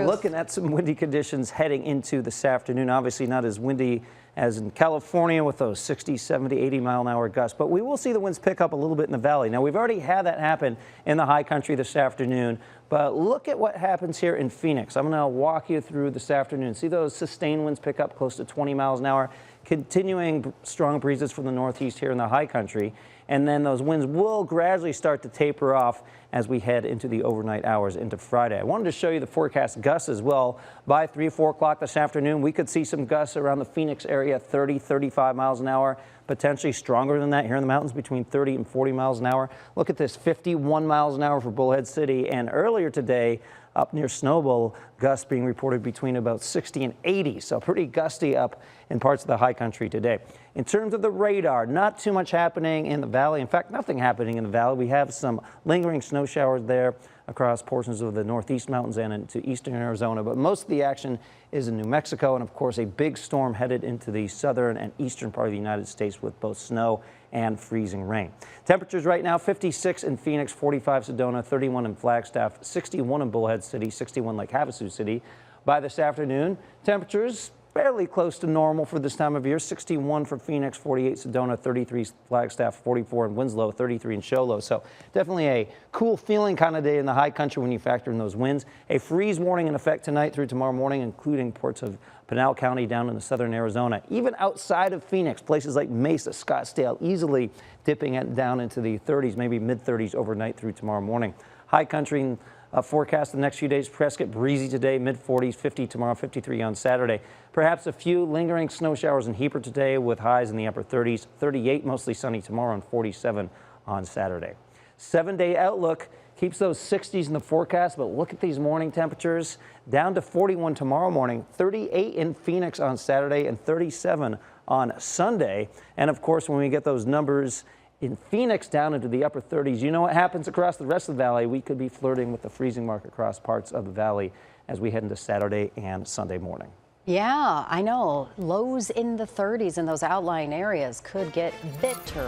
Looking at some windy conditions heading into this afternoon. Obviously not as windy as in California with those 60, 70, 80 mile an hour gusts, but we will see the winds pick up a little bit in the valley. Now, we've already had that happen in the high country this afternoon, but look at what happens here in Phoenix. I'm going to walk you through this afternoon. See those sustained winds pick up close to 20 miles an hour, continuing strong breezes from the northeast here in the high country. And then those winds will gradually start to taper off as we head into the overnight hours into Friday. I wanted to show you the forecast gusts as well. By 3 or 4 o'clock this afternoon, we could see some gusts around the Phoenix area, 30, 35 miles an hour, potentially stronger than that here in the mountains, between 30 and 40 miles an hour. Look at this, 51 miles an hour for Bullhead City. And earlier today, up near Snowball, gusts being reported between about 60 and 80. So pretty gusty up in parts of the high country today. In terms of the radar, not too much happening in the valley. In fact, nothing happening in the valley. We have some lingering snow showers there across portions of the northeast mountains and into eastern Arizona, but most of the action is in New Mexico, and of course a big storm headed into the southern and eastern part of the United States with both snow and freezing rain. Temperatures right now 56 in Phoenix, 45 Sedona, 31 in Flagstaff, 61 in Bullhead City, 61 Lake Havasu City. By this afternoon, temperatures fairly close to normal for this time of year. 61 for Phoenix, 48 Sedona, 33 Flagstaff, 44 in Winslow, 33 in Show Low. So definitely a cool feeling kind of day in the high country when you factor in those winds. A freeze warning in effect tonight through tomorrow morning, including parts of Pinal County down in the southern Arizona. Even outside of Phoenix, places like Mesa, Scottsdale, easily dipping it down into the 30s, maybe mid-30s overnight through tomorrow morning. High country forecast the next few days. Prescott breezy today, mid-40s, 50 tomorrow, 53 on Saturday. Perhaps a few lingering snow showers in Heber today with highs in the upper 30s, 38 mostly sunny tomorrow and 47 on Saturday. 7-day outlook keeps those 60s in the forecast, but look at these morning temperatures down to 41 tomorrow morning, 38 in Phoenix on Saturday and 37 on Sunday. And of course, when we get those numbers in Phoenix down into the upper 30s, you know what happens across the rest of the valley. We could be flirting with the freezing mark across parts of the valley as we head into Saturday and Sunday morning. Yeah, I know. Lows in the 30s in those outlying areas could get bitter.